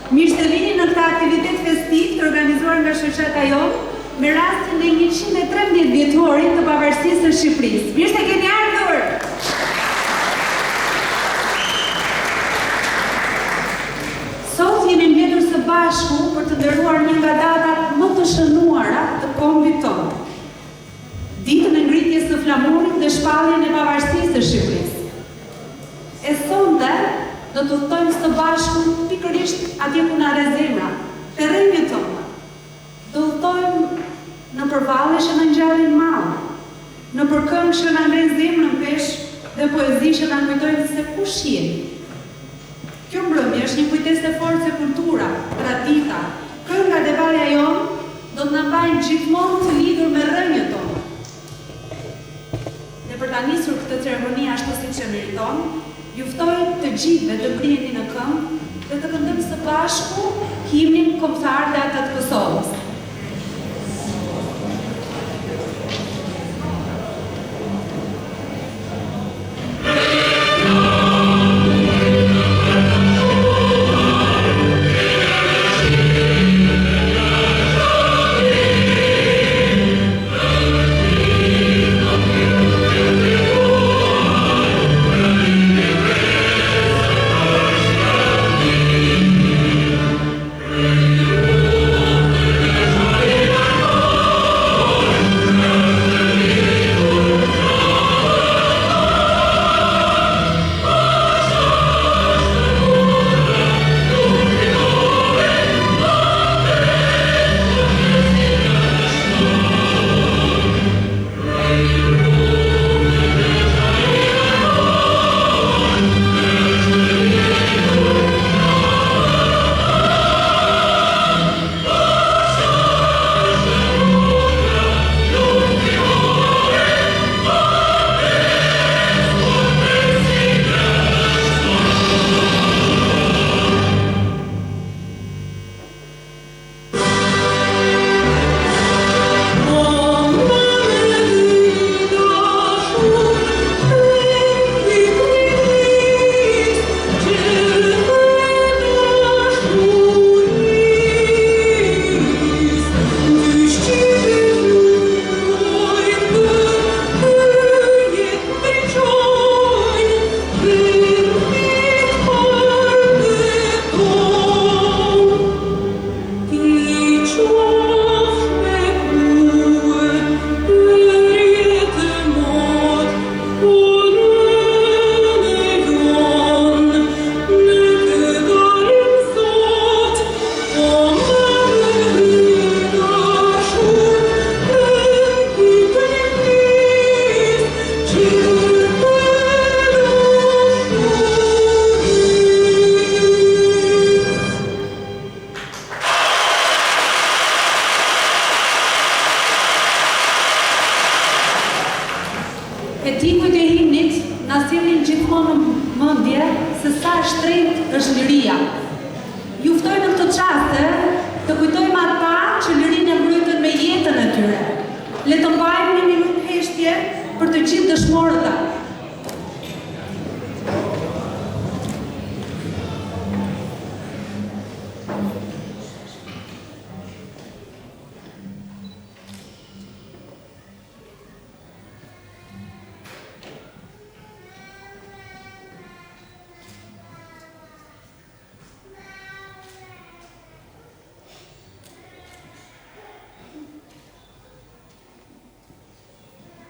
Mirë se vini në këtë aktivitet festiv të organizuar nga shoqata jonë me rastin e 113 vjetorit të pavarësisë së Shqipërisë. Mirë se keni ardhur! Sot jemi mbledhur së bashku për të nderuar një nga datat më të shënuara të kombit tonë. Ditën e ngritjes së flamurit dhe shpalljen e pavarësisë së Shqipërisë. E sonte do të udhtojmë së bashku pikërisht atje ku na rre zemra, te rrymjet tona. Do udhtojmë në përvalle që na ngjallin malë, në përkëngë që na ngren zemrën pesh dhe poezi që na kujtojnë se kush jemi. Kjo mbrëmje është një kujtesë e fortë se kultura, tradita, kënga dhe valja jonë do të na mbajnë gjithmonë të lidhur me rrënjët tona. Dhe për ta nisur këtë ceremoni ashtu siç e meriton, ju ftoj të gjithëve të mbriheni në këmbë dhe të këndojmë së bashku himnin kombëtar të Atat Kosovës.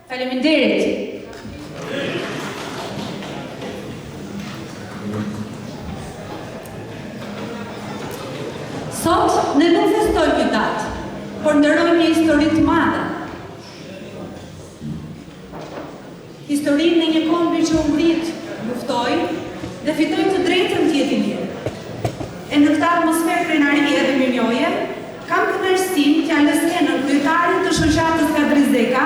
Faleminderit. Sot ne nuk festojmë një datë, por nderojmë një histori të madhe. Historinë në një kombi që u ngrit, luftoi dhe fitoi të drejtën të jetë mirë. E në këtë atmosferë krenarie dhe mirënjohje, kam kënaqësinë t'ia lëskenën kryetarit të shoqatës Kadrizeka,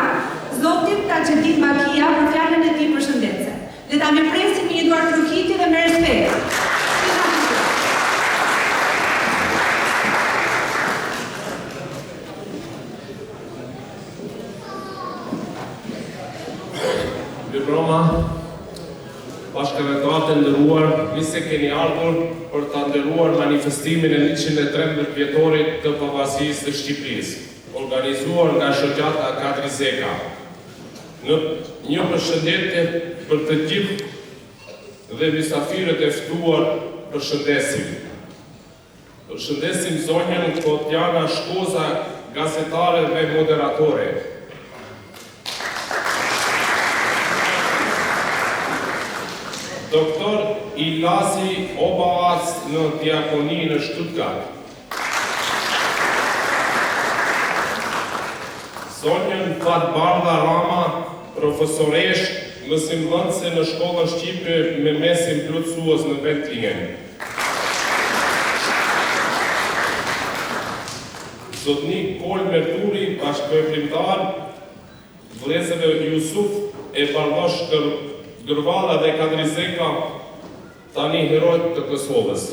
Zotit Taçetin Bakia, për fjalën e tij përshëndetse. Dhe ta mirpresim me një duar trokiti dhe me respekt. Roma, bashkëvetarët e nderuar, nisë keni ardhur për ta nderuar pranuar manifestimin e 113 vjetorit të pavarësisë të Shqipërisë, organizuar nga shoqata Kadri Zeka. Në një përshëndetje për të gjithë dhe mysafirët e ftuar, përshëndesim. Përshëndesim zonjën Kotjana Shkoza, gazetare dhe moderatore. Doktor Ilasi Obaas në diakoni në Stuttgart. Zonjën Fatbarda Rama, profesoresh, mësimdhënëse në shkollën shqipe me mesin plotësues në Bentlingen. Zotnik Kol Merturi, bashkëveprimtar, vëllezërve Jusuf e Bardosh Gërvala dhe Kadri Zeka, tani herojt të Kosovës.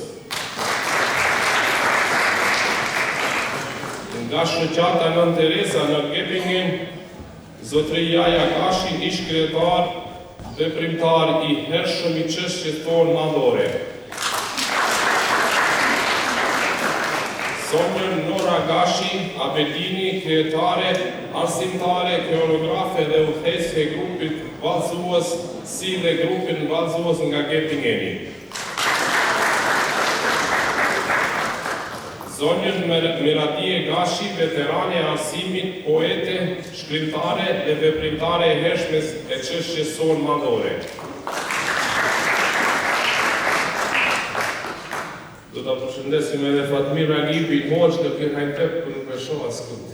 Nga shoqata Nën Teresa në Gepingen, zotri Jaja Gashi, ish kryetar dhe primtar i hershëm i çështjes tonë madhore. Zonjën Nora Gashi, Abedini, kryetare, arsimtare, koreografe dhe udhëheqëse e grupit vallëzues, si dhe grupin vallëzues nga Gepingeni. Zonjën Miradie Gashi, veterane e arsimit, poete, shkrimtare dhe veprimtare e hershme e çështjes sonë madhore. Do të përshëndesim edhe Fatmir Agipi, moç të kërhajnë tepë për nuk e shoh askund.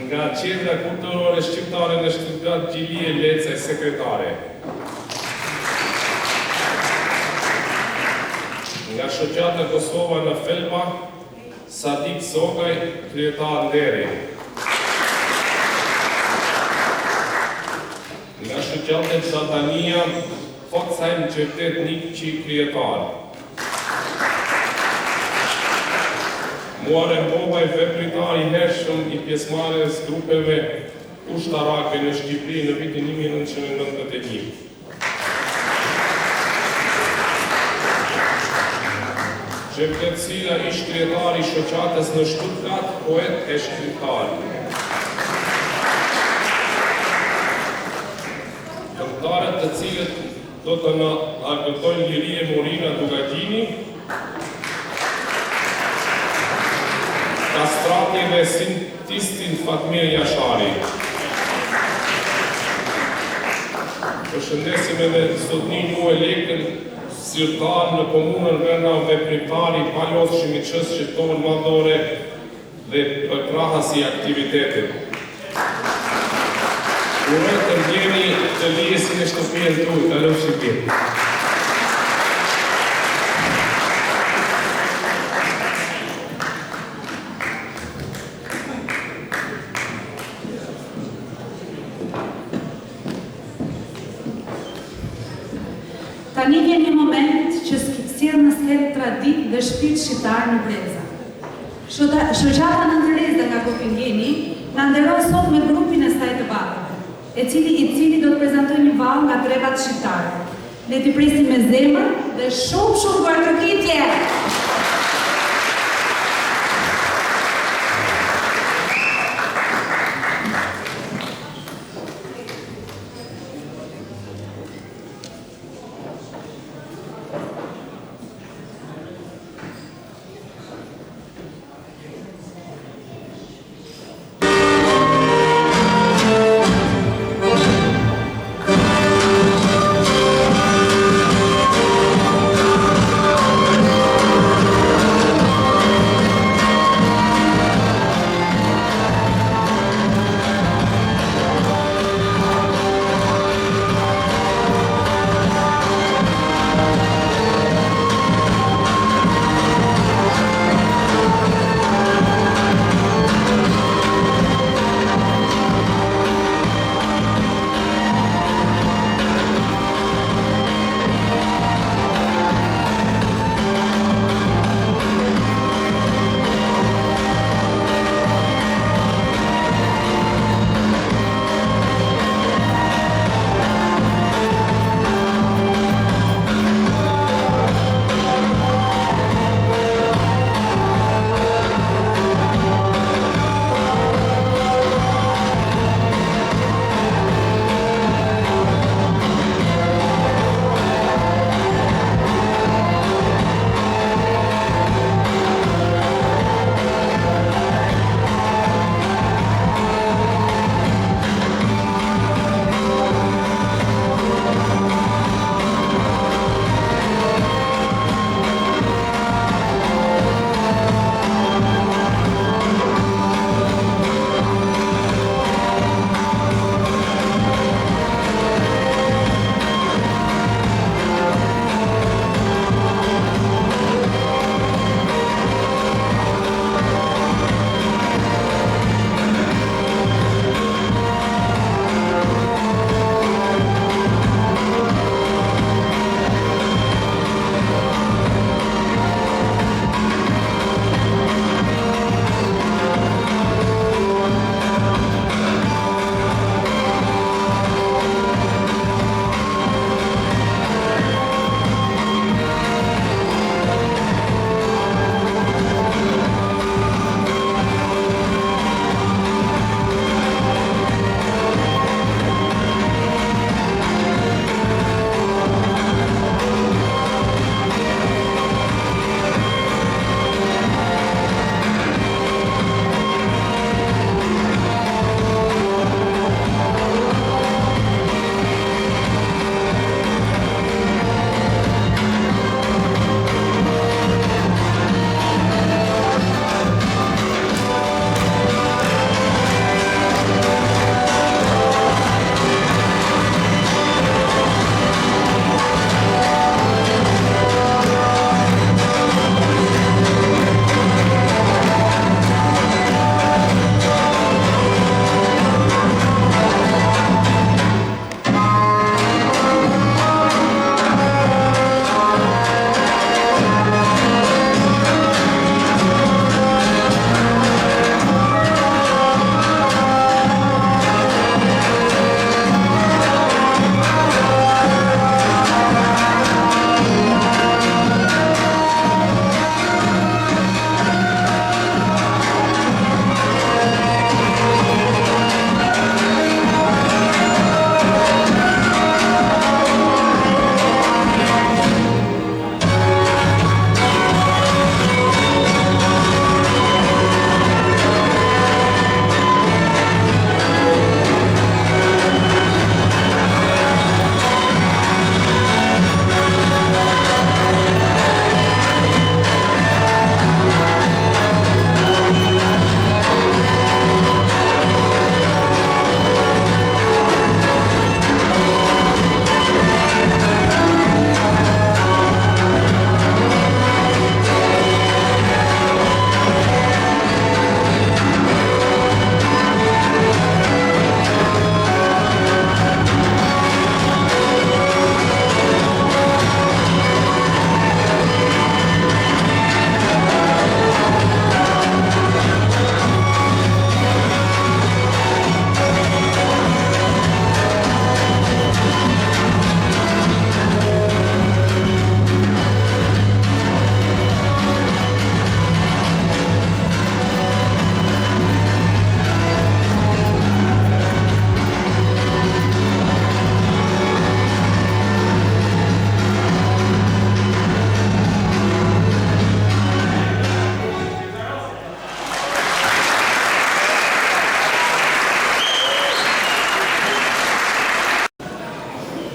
Nga Qendra Kulturore Shqiptare në Stuttgart, Gjilie Lecaj, sekretare. Nga shoqata Kosova në Felba, Sadik Sogaj, kryetar nderi. Nga shoqatet Satania, Foxheim Qeftet Nikqi, kryetar. Muare Bobaj, vepritar i hershëm i pjesëmarrjes grupeve ushtarake në Shqipëri në vitin 1991. Qeftet Sila, ish kryetar i shoqatës në Stuttgart, poet e shkrimtar. Këngëtarët të cilët do të në argëtojnë Lirie Morina Dugagjini, Kastrati dhe sintistin Fatmir Jashari. Përshëndesim edhe zotnin Muhe Lekën, zyrtar në komunën Verna veprimtari, palodhshëm i çështjes tonë madhore dhe përkrahas i aktivitetit. Uroj të ndjeni të lijesin e shtëpinë tuaj, kaloj Shqipëri. Tani vjen një moment që sjell në skenë traditë dhe shpirt shqiptar në breza. Shoqata Nën Teresa nga Gepingeni na nderoi sot me grupin e saj të batave, i cili do të prezantojë një vallë nga trevat shqiptare. Ne t'i presim me zemër dhe shumë bashkëkitje.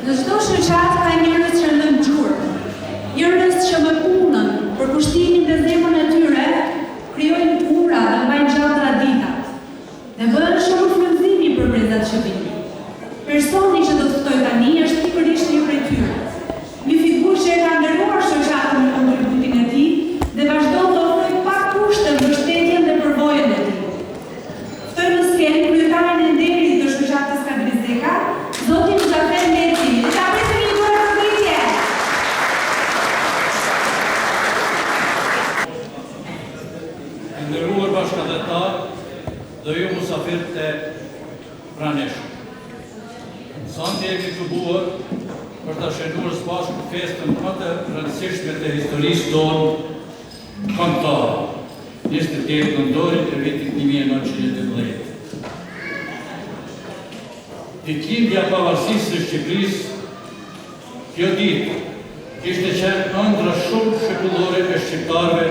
Në çdo shoqat ka njerëz që lënë gjurmë, njerëz që me punën, për kushtimin dhe zemrën e tyre, krijojnë ura dhe mbajnë gjatë traditat. Dhe bëhen shumë frymëzimi për brezat që vinë. Personi që do të ftoj tani është pikërisht një prej tyre. Një figurë që e ka ndëruar shoqatën me kontributin e tij dhe vazhdon të ofrojë pa kushte mbështetjen dhe përvojën e tij. Ftoj në skenë kryetarin e nderit të shoqatës Kadrizeka, zotin Xhafer Meci. Ta presim një dorë përgjigje. Nderuar bashkëdhetar dhe ju musafirët e praneshëm. Sonte jemi të bukur për të shënuar së bashku festën më të rëndësishme të historisë tonë kombëtare, 28 nëntorit e vitit 1912. Ditëlindja e pavarësisë së Shqipërisë, kjo ditë kishte qenë ëndra shumë shekullore e shqiptarëve,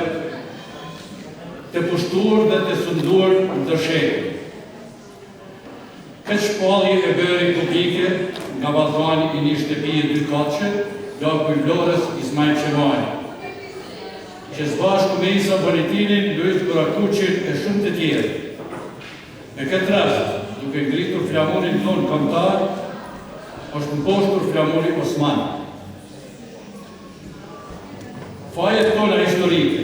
të pushtuar dhe të sunduar në të shekull. Këtë shpallje e bëri publike nga Ballkani i një shtëpie dy katëshe, Jakup Vlorës Ismail Qemali, që së bashku me Isa Bonetinin, Luiz Burakuçin e shumë të tjerë. Me këtë rast, duke ngritur flamurin tonë kombëtar, është mposhtur flamuri Osman. Fajet tona historike.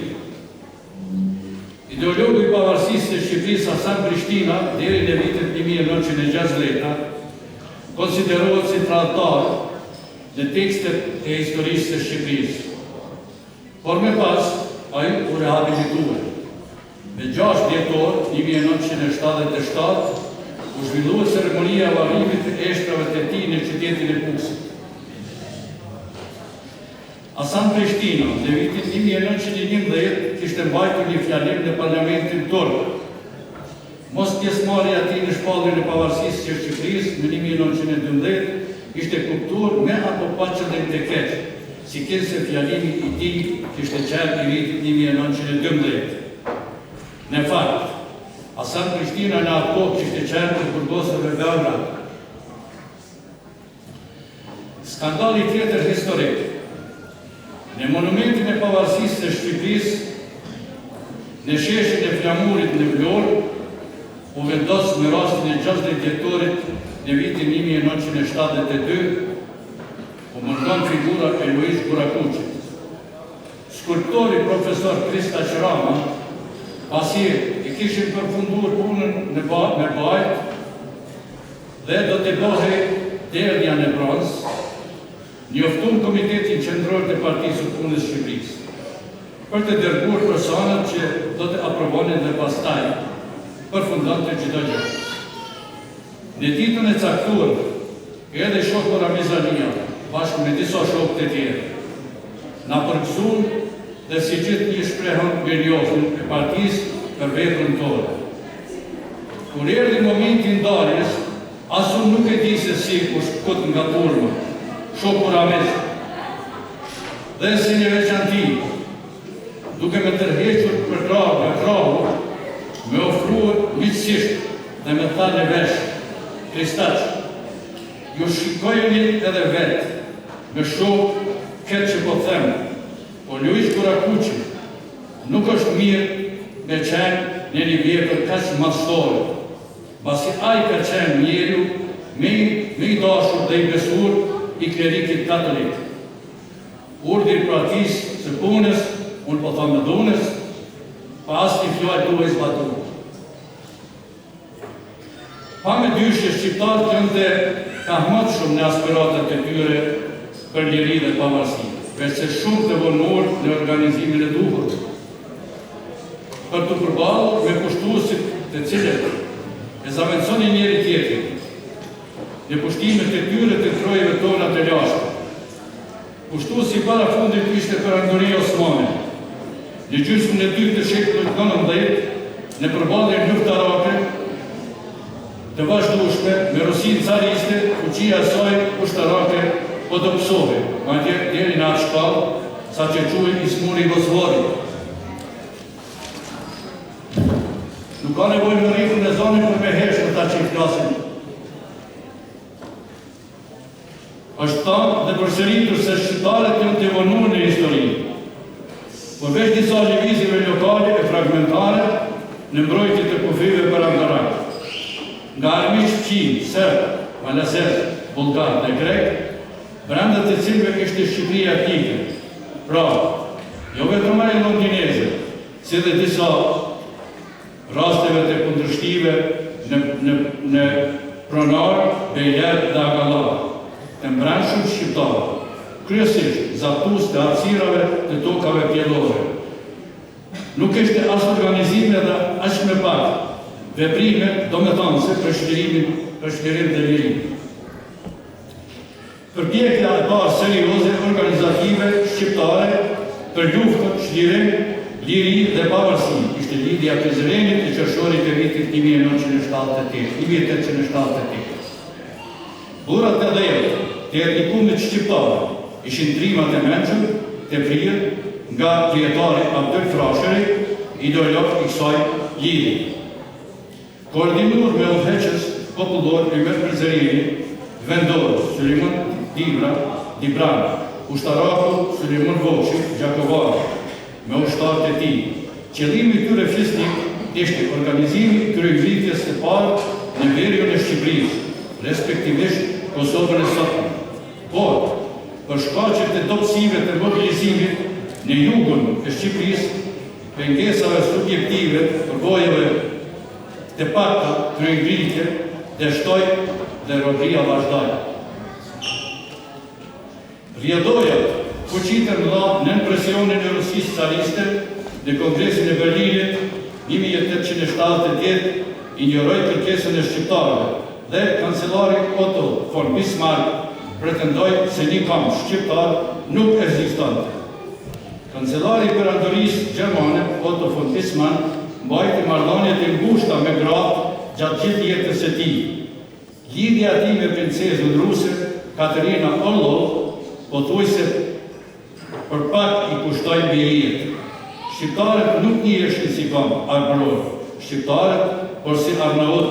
Ideologu i pavarësisë së Shqipërisë Hasan Prishtina, deri në vitin 1960, konsiderohet si tradhtar në tekstet e historisë së Shqipërisë. Por me pas, ai u rehabilitua. Me 6 dhjetor 1977, u zhvillua ceremonia e varrimit të eshtrave të tij në qytetin e Pusit. Hasan Prishtina, në vitin 1911, kishte mbajtur një fjalim në parlamentin turk. Mos pjesëmarrja e tij në shpalljen e pavarësisë së Shqipërisë në 1912 ishte kuptuar me apo pa qëllim të keq, sikurse fjalimi i tij kishte qenë i vitit 1912. Në fakt, Hasan Prishtina në atë kohë kishte qenë të burgosur në Beograd. Skandali tjetër historik. Në monumentin e pavarësisë së Shqipërisë, në sheshin e flamurit në Vlorë, u vendos në rastin e 60 dhjetorit në vitin 1972, u mëndon figura e Luiz Burakuçit. Skulptori profesor Krista Qrama, pasi i kishin përfunduar punën me bajt dhe do të bëhej derdhja në bronz, njoftun Komitetin Qendror të Partisë së Punës së Shqipërisë për të dërguar personat që do të aprovonin dhe pastaj përfundonte çdo gjë. Në ditën e caktuar, edhe shoku Ramizania, bashkë me disa shokë të tjerë, na përgëzuan dhe si gjithë një shprehën mirënjohjen e partisë për veprën tonë. Kur erdhi momenti i ndarjes, asun nuk e di se si u shkut nga turma. Shoku Ramiz, dhe si një veçanti, duke me tërhequr për krahu, me ofruar miqësisht dhe me tha në vesh, Kristaq, ju shikojeni edhe vetë, me shumë këtë që po themë, po Luiz Burakuçi nuk është mirë me qenë në një vjetër kaq madhështore, pasi ai ka qenë njeriu me i dashur dhe i besuar i klerikit katolik. Urdhri i partisë së punës, unë po them dhunës, pa asnjë fjalë duhet zbatuar. Pa me dyshje shqiptarët gjënte ka më shumë në aspiratat e tyre për liri dhe pavarësi, veçse shumë të vonuar në organizimin e duhur. Për të përballur me kushtuesit të cilët e zaventonin njëri tjetrin, në pushtimet e tyre të trojeve tona të lashtë. Kushtuesi para fundit ishte Perandoria Osmane. Në gjysmën e dytë të shekullit 19, në përballjen luftarake të vazhdueshme me Rusinë cariste, fuqia e saj ushtarake po dobësohej, madje deri në atë shkallë sa që quhej Ismuri Vosvori. Nuk ka nevojë me rritën e zonën për me heshtë ata që i flasin. Është shtanë dhe përsëritur se shqiptarët janë të vonuar në histori. Përveç disa lëvizjeve lokale e fragmentare në mbrojtje të kufive perandarak. Nga armiqt qinë, serb, malazez, bulgar dhe grek, brenda të cilëve ishte Shqipëria etnike. Pra, jo vetëm ai londineze, si dhe disa rasteve të kundërshtive në Pronar, Bejler dhe Agallar, të mbrëmshëm shqiptarë, kryesisht zatus të hapësirave të tokave pjellore. Nuk ishte as organizime dhe as me pak veprime domethënëse për shlirim dhe lirim. Përpjekja e parë serioze organizative shqiptare për luftën, shlirim, liri dhe pavarësi ishte lidhja e Zrenit të qershorit të vitit 1878. Burrat e dhejët të etnikumit shqiptare ishin trimat e mençur të prirë nga krijetari Abdul Frashëri, ideolog i kësaj lidhje. Koordinuar me udhëheqës popullor Ymer Prizrenit, vendor Sulejman Dibran, ushtaraku Sulejman Voçi, Gjakovar, me ushtarët e tij. Qëllimi i këtyre fisnik ishte organizimi i kryevritjes së parë në veriun e Shqipërisë, respektivisht Kosovën e sotme. Por, për shkaqe të dobësive të mobilizimit në jugun e Shqipërisë, pengesave subjektive, përvojave të pakta kryevritje, deshtoj dhe robëria vazhdoi. Rjedojat fuqitë mëdha nën presionin e Rusisë cariste në Kongresin e Berlinit 1878 injoroi kërkesën e shqiptarëve dhe kancelari Otto von Bismarck pretendoi se një kamp shqiptar nuk ekzistonte. Kancelari i Perandorisë gjermane Otto von Bismarck mbajti marrëdhënie të ngushta me gratë gjatë gjithë jetës së tij. Lidhja e tij me princezën ruse Katerina Orlov pothuajse për pak i kushtoi mbi jetë. Shqiptarët nuk njiheshin si kamp arbror, shqiptarët por si Arnaut.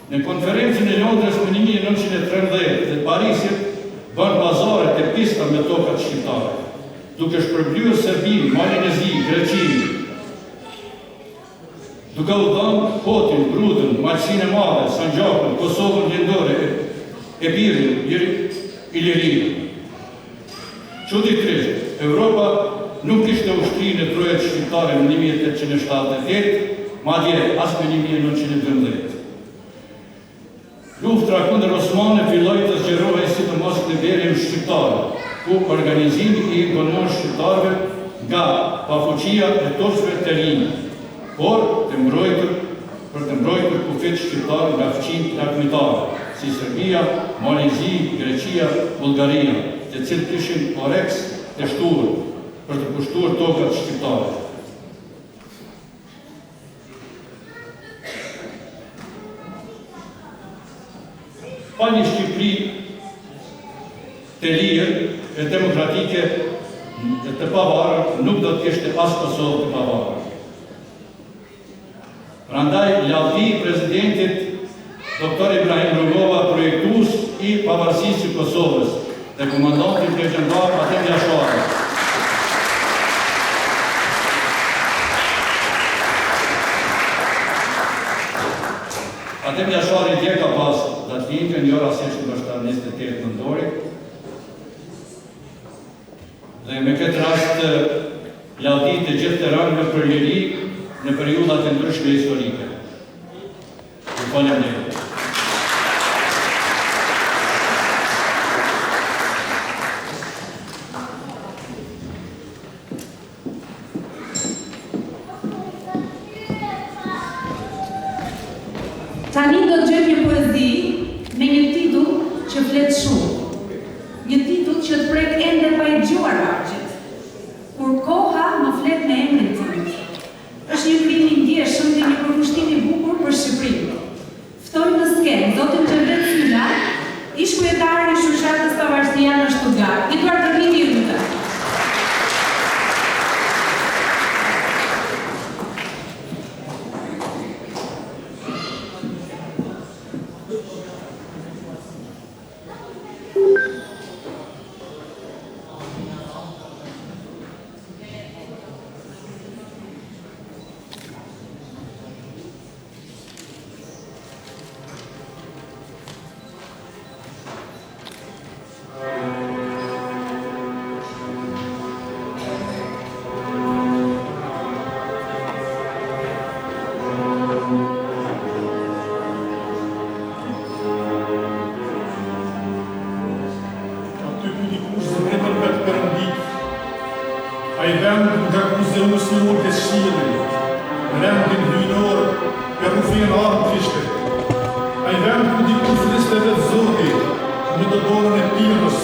Në konferencën e Londrës në 1913 dhe Parisit bën bazare të pista me tokat shqiptare, duke shpërblyer Serbinë, Malinezinë, Greqinë, duke u dhënë Kotin, Brudën, Malsinë e Madhe, Sanxhakun, Kosovën Lindore, Epirin, Ilirinë. Çuditërisht, Evropa nuk kishte ushtrinë e trojës shqiptare në 1878, madje as në 1912. Luftra kundër Osmanëve filloi të zgjerohej sidomos në veriun shqiptar, ku organizimi i ekonomik shqiptarëve nga pafuqia e toçve të rinj, por për të mbrojtur kufit shqiptar nga fëqinjtë lagmitare, si Serbia, Malezi, Greqia, Bullgaria, të cilët kishin oreks të shtuar për të pushtuar tokat shqiptare. Pa një Shqipëri të lirë e demokratike e të pavarur, nuk do të kishte as Kosovë të pavarur. Prandaj lavdi i presidentit Dr. Ibrahim Rugova, projektues i pavarësisë së Kosovës, dhe komandanti legjendar Adem Jashari. Adem Jashari dje ka pas datëlindjen jo rastisht ndoshta 28 nëntorit. Dhe me këtë rast lavdi të gjithë të rënëve për liri në periudat e ndryshme historike. Ju faleminderit. Tani do të gjejmë një poezi me një titull që flet shumë. Një titull që të prek ende pa i dëgjuar vargjit. Kur koha më flet me emrin tim. Është një krim i ndjeshëm dhe një përkushtim i bukur për Shqipërinë. Ftoj në skenë zotin Xherdet Sylla, ish kryetari i Shoqatës Pavarësia në Stuttgart. I duar të vini rruta. Ai vend nga ku Zeusi urte shirin, rendin hyjnor e rufin armë kishte. Ai vend ku diku fliste vetë Zoti, në të dorën e Pirës,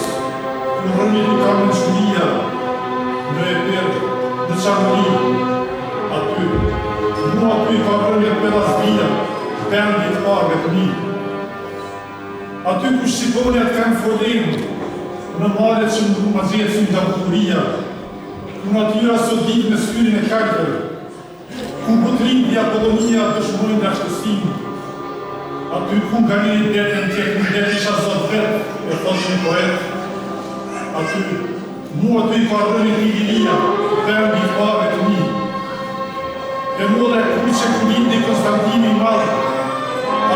ku rënjë të kamë në shmija, në e përë, në qamëri, aty, mu aty ka rënjë të pedazdia, vendit arve të mi. Aty ku Shqiponjat kanë folim, në malet që më ma gjithë nga bukuria, ku natyra sot ditë me syrin e kajtër, ku butrin dhe Apollonia dëshmojnë nga shtësim, aty ku nga një detën tjek në detë isha zot vetë, e thotë një poet, aty, mu aty i ka rënit i Ilia, vendi i pare të mi, e mu dhe ku që ku lindi Konstantini Madhë,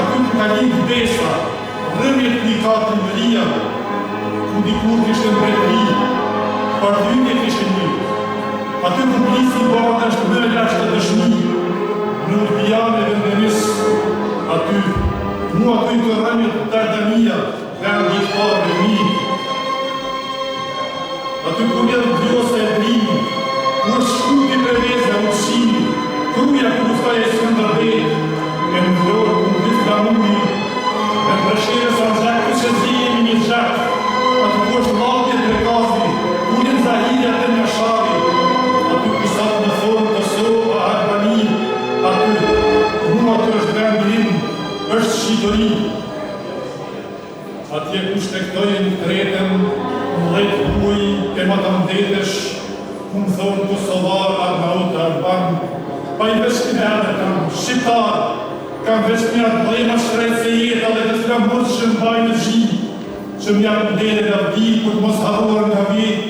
aty ku ka lindi Besa, rënit ku i ka të Mëria, ku dikur kishtë mbretëri, pardytje kishtë një, aty ku plisi i bardë është mëllë ashtë të dëshmi, në Urbiane dhe Vendenis, aty, mu aty të rënjët Dardania, vendi i parë dhe mi. Aty ku vjetë vjosa e brimi, ku është shkuti prevez dhe ushimi, kruja ku luftaj e Skënderbej, e në vlorë ku në gjithë Danumi, e në Preshtere Sanxhak ku që zhijemi një gjak, aty ku është latje të rekazi, ku një Zahirja të një shari, aty ku satë në thonë Kosovë, Albani, aty, mu aty është vendin, është Shqipëri. Atje ku shtektojnë tretën, në letë huj, e matandetesh, ku më thonë Kosovar, Arnaut, Alban, pa i veç një edhe kam Shqiptar, kam veç një atë blema shkrejtë se jetë, ale të s'kam mërë që më bajnë në gjimë, që më janë ndere dhe vdi, për të mos haruar nga vetë,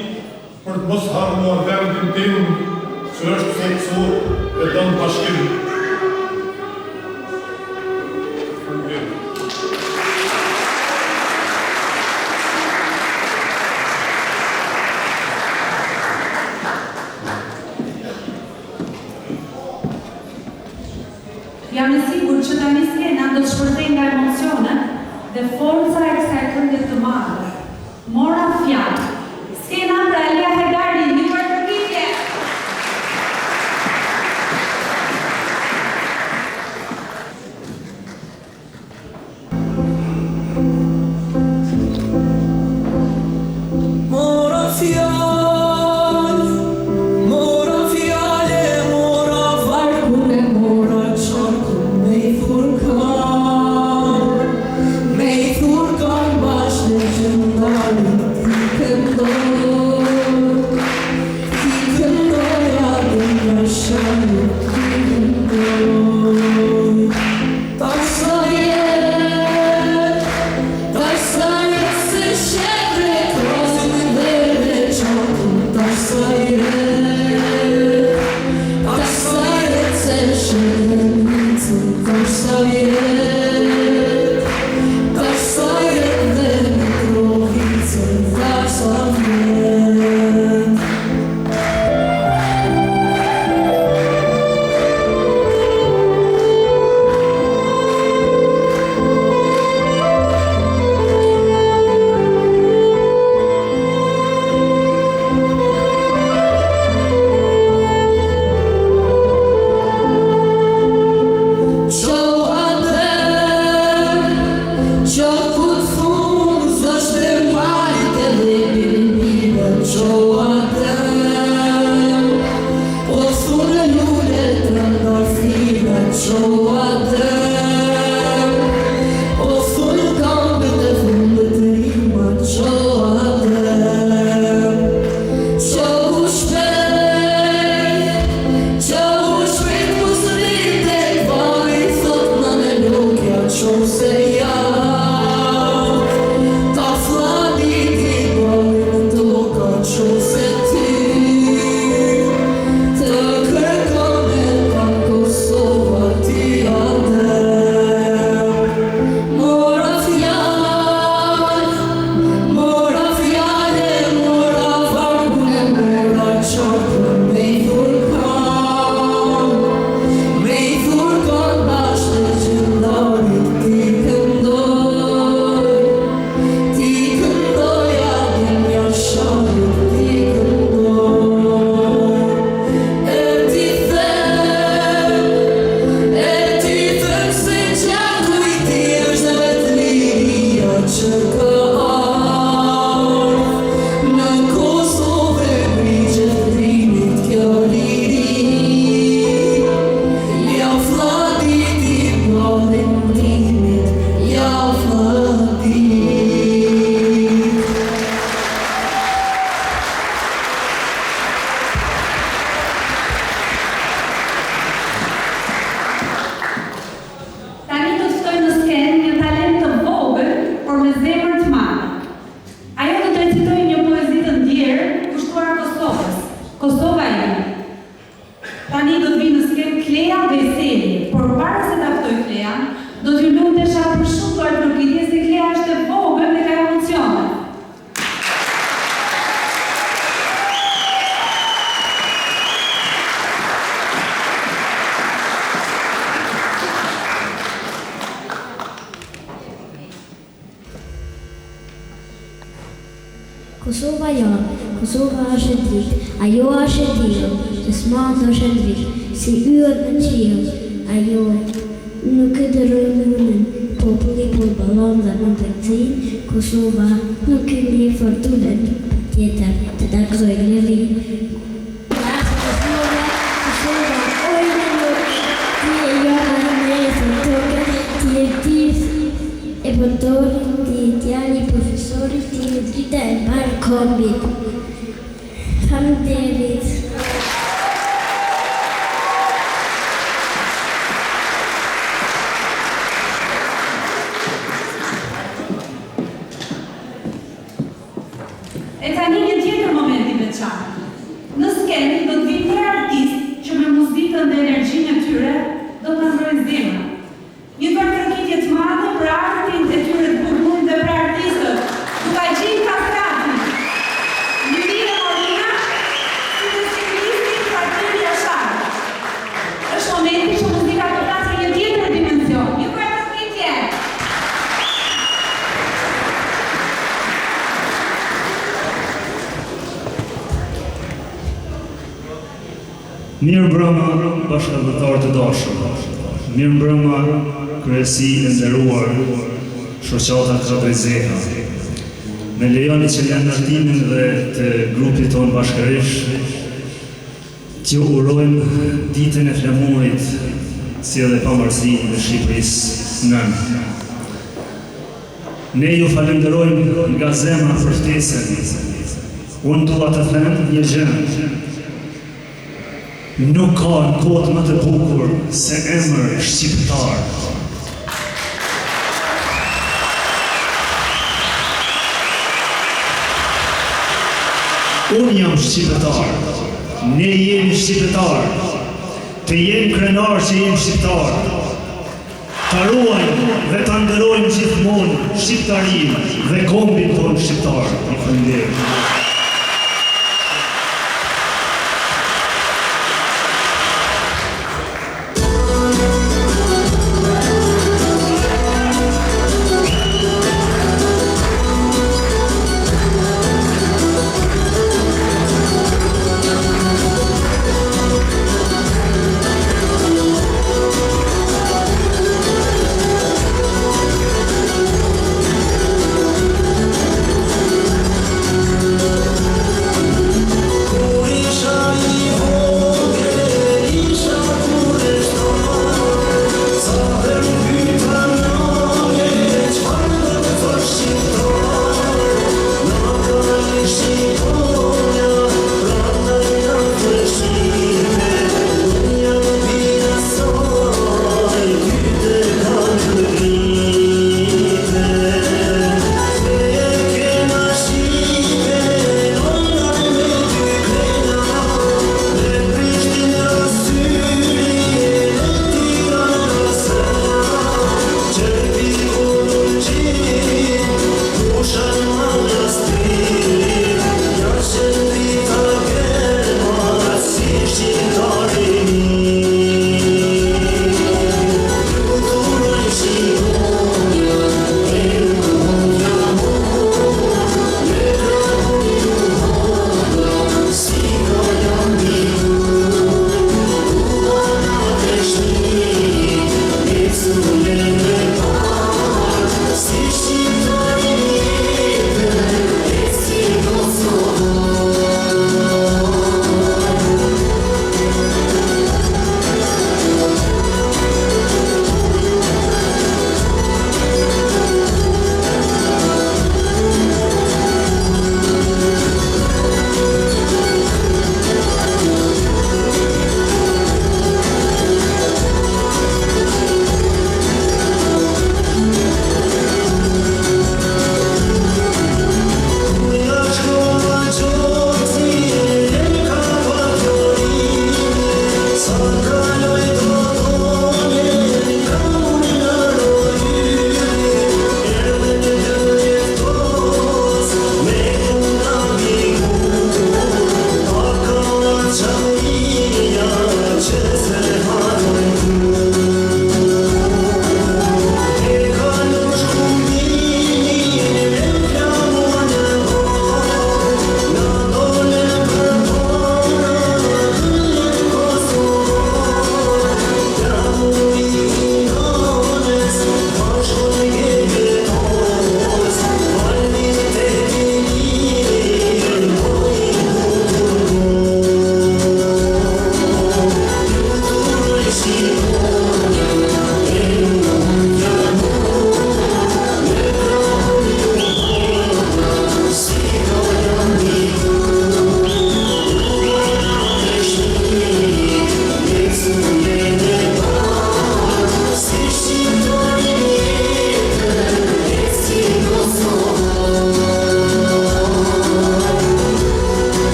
për të mos haruar vendin tim, që është sot dhe dënë bashkim. Jam e sigur që tani skena do të shpërthej nga emocionet dhe forca e kësaj këngë të madhe. Mora fjalë. Skena pra Elia Hegari, një përkënditje. Mora fjalë, mora fjale, mora varkun e mora qarkun me i thurkan bashkë në gjëndalit, Kosova janë, Kosova është e dritë, ajo është e diell, të smatë është e dritë, si yjet në qiell, ajo nuk e dëroj munën, populli por ballon dhe në benzin, Kosova nuk e një fortunën, tjetër të takzoj lërin. Kosova, oj në nuk, ti e jona në mesën toke, ti e tis e përdori, ti e djali profesori, ti e drita e marë kombit. Faleminderit. E tani një tjetër moment i veçantë. Në skenë do të vinë 3 artistë që me muzikën dhe energjinë e tyre do të ndrojnë zemra. Një përkërkitje të madhe për artin e tyre të bukur dhe për artistët Bukajgjin Kastrati, Lyrina Morina, si dhe stilisti Fatimi Ashar. Është momenti që muzika të plasë një tjetër dimension. Një përkërkitje! Mirë mbrëma, bashkëdhëtar të dashur. Mirë mbrëma, kryesi e nderuar, shoqata Kadrizeka. Me lejoni që ndërtimin dhe të grupit tonë bashkërisht, që urojmë ditën e flamurit, si edhe pavarësinë në Shqipërisë nënë. Ne ju falenderojmë nga zemra për ftesën. Unë dua të them një gjë. Nuk ka në kohë më të bukur se emër shqiptar. Unë jam shqiptar, ne jemi shqiptar, të jemi krenar që jemi shqiptar. Ta ruajmë dhe ta nderojmë gjithmonë shqiptarinë dhe kombin tonë shqiptar. Faleminderit.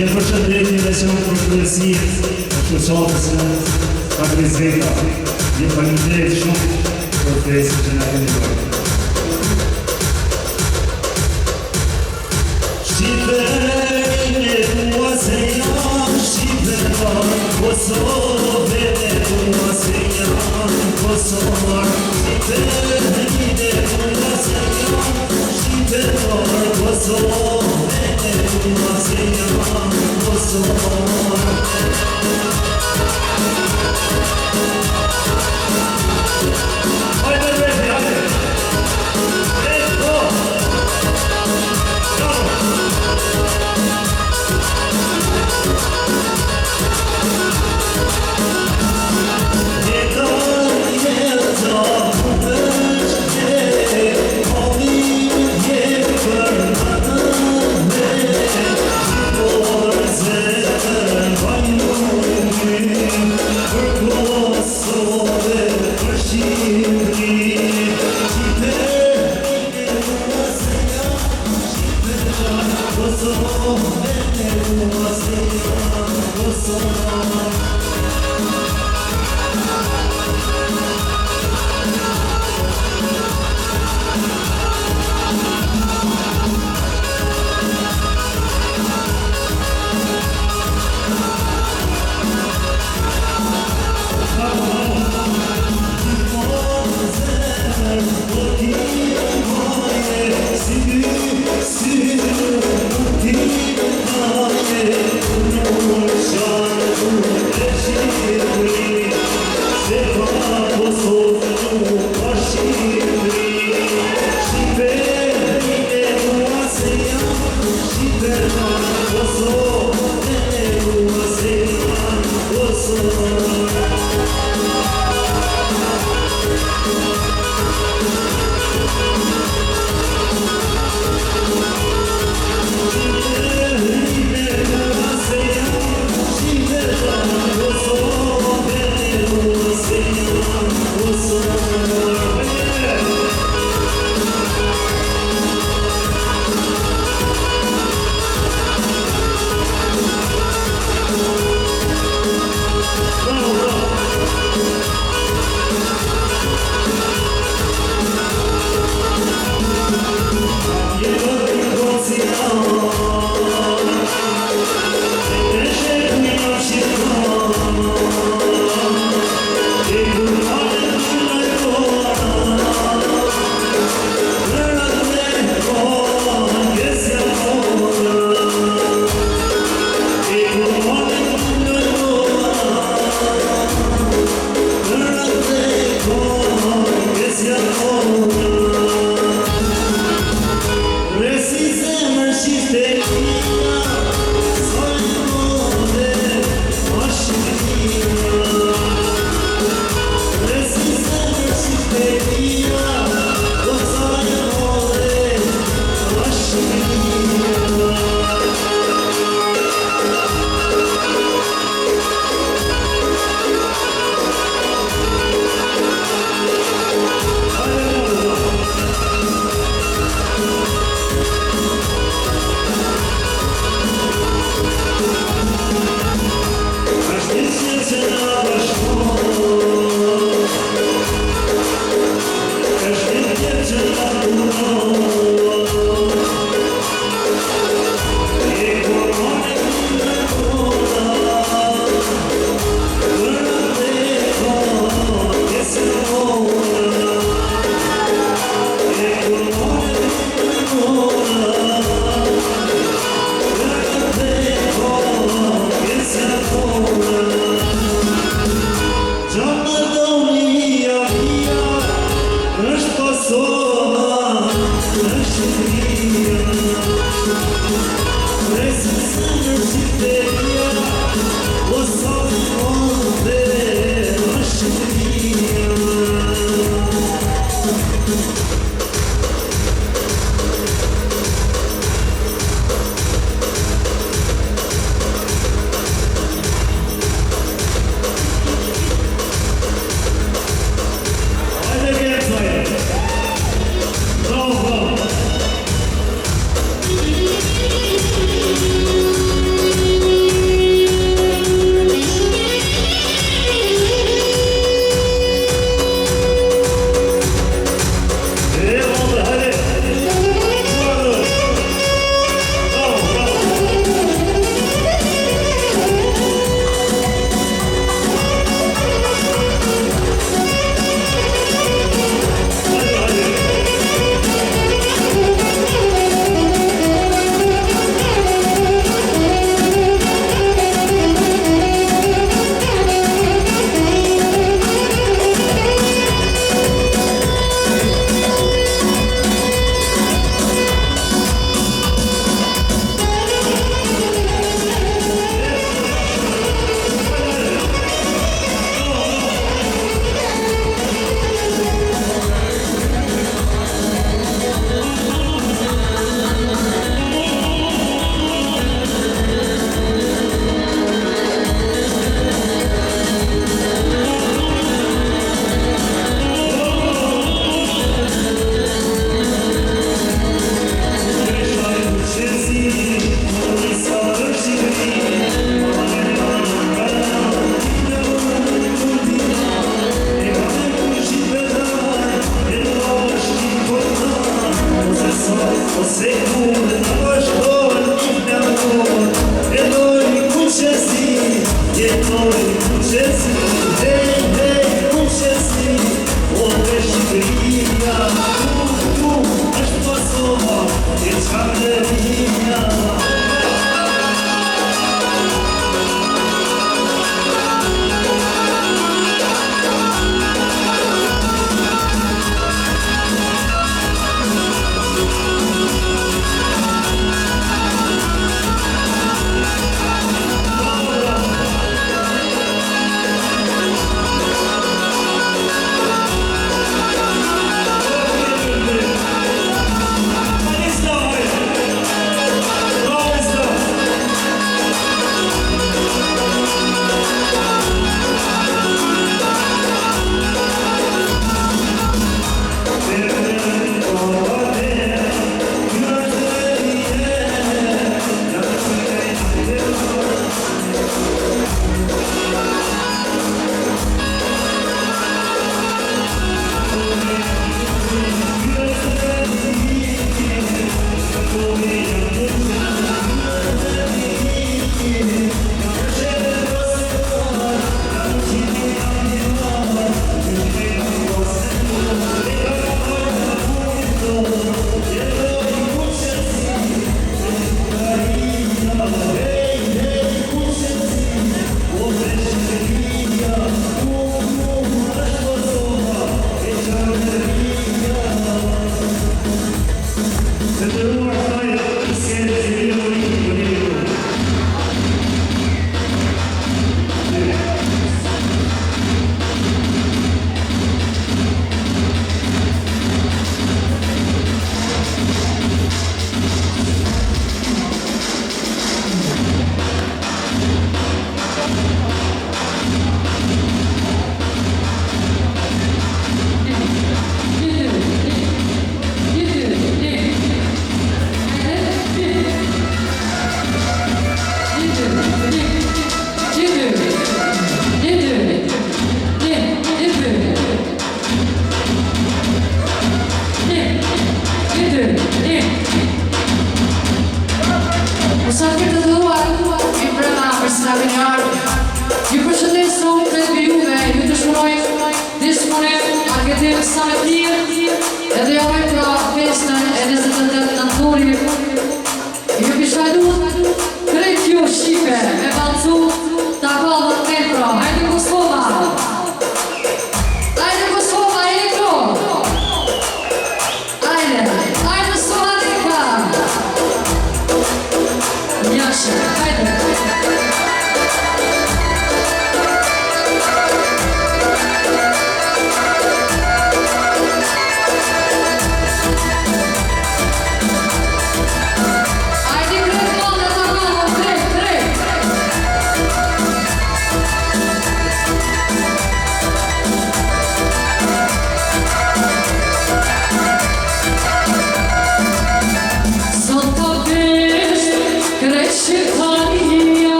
Një përshëndetje dhe që për kërësi të qatës në Kadrizeka. Një faleminderit shumë për fesë që në keni bërë. Shqipërin e tua se janë Shqipëran, Kosovë e tua se janë Kosovë. Shqipërin e tua se janë Shqipëran, Kosovë e tua se janë Kosovë. Hajde rreti, hajde! Eko!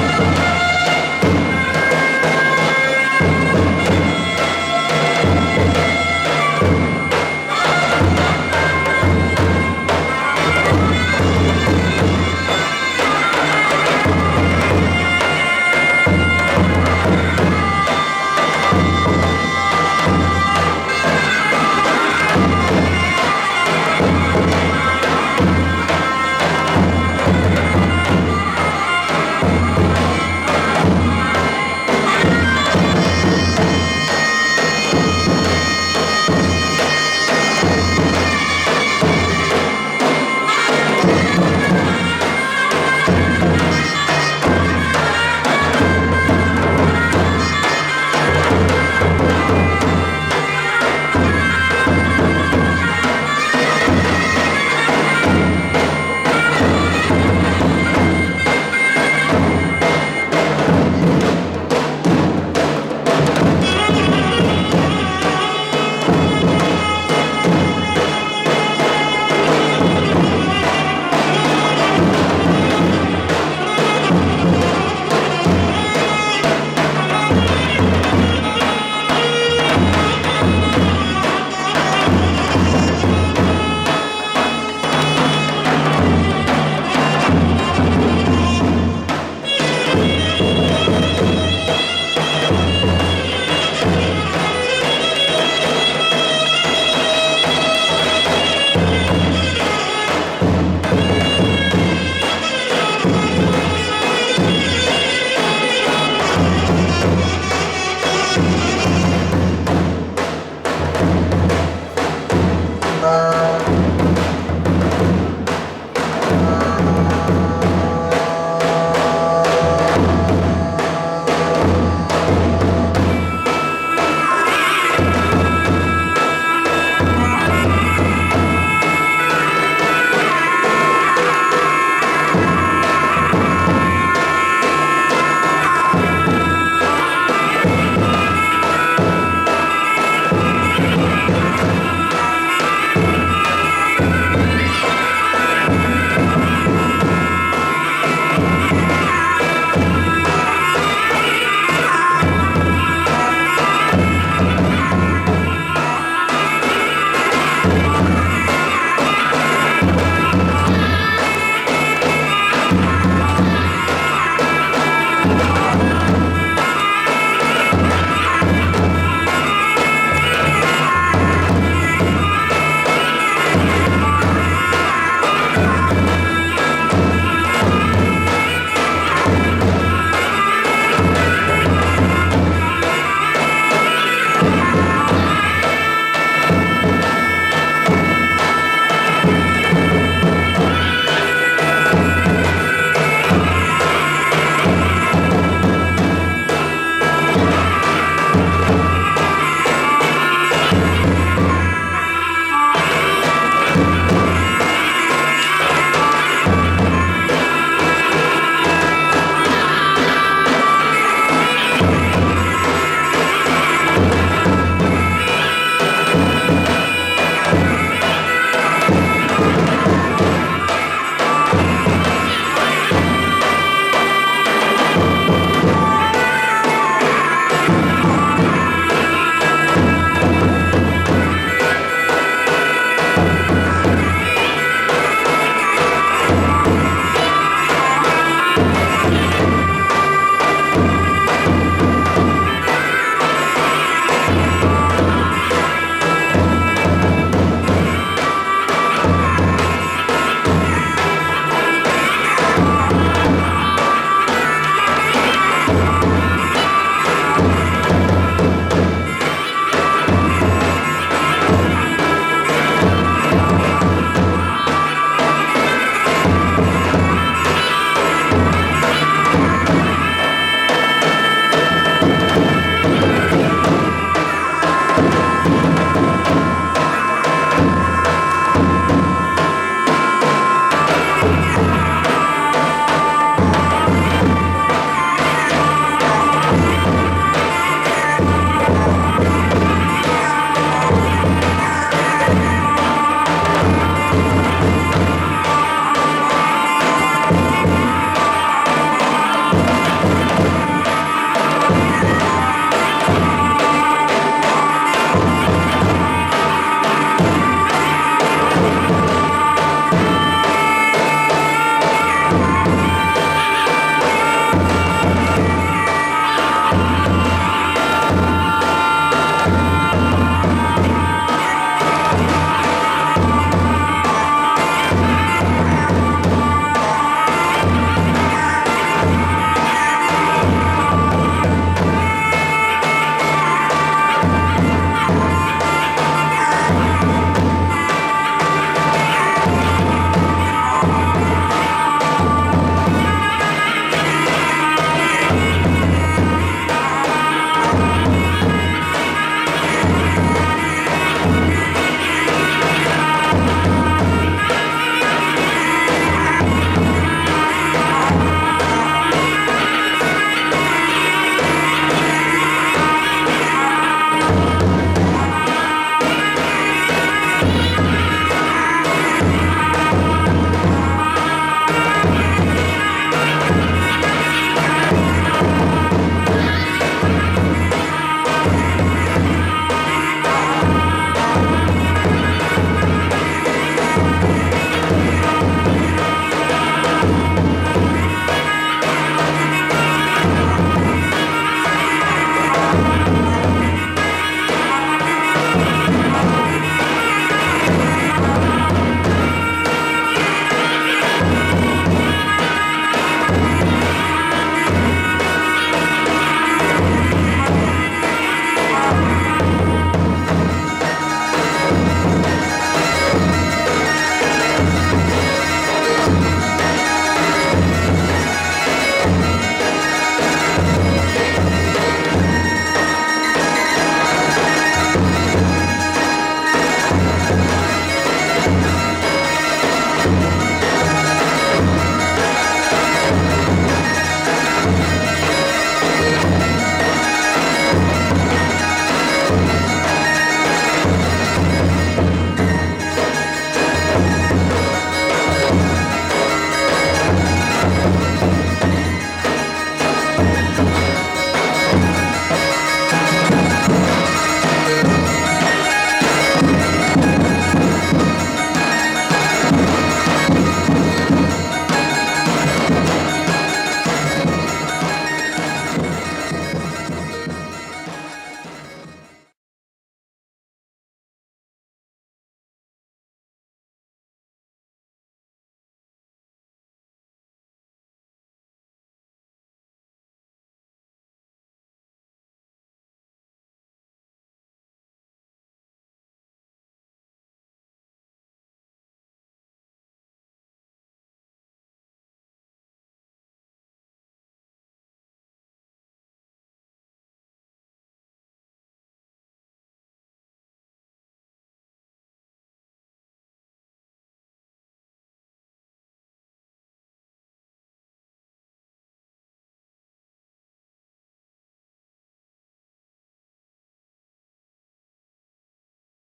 Thank you.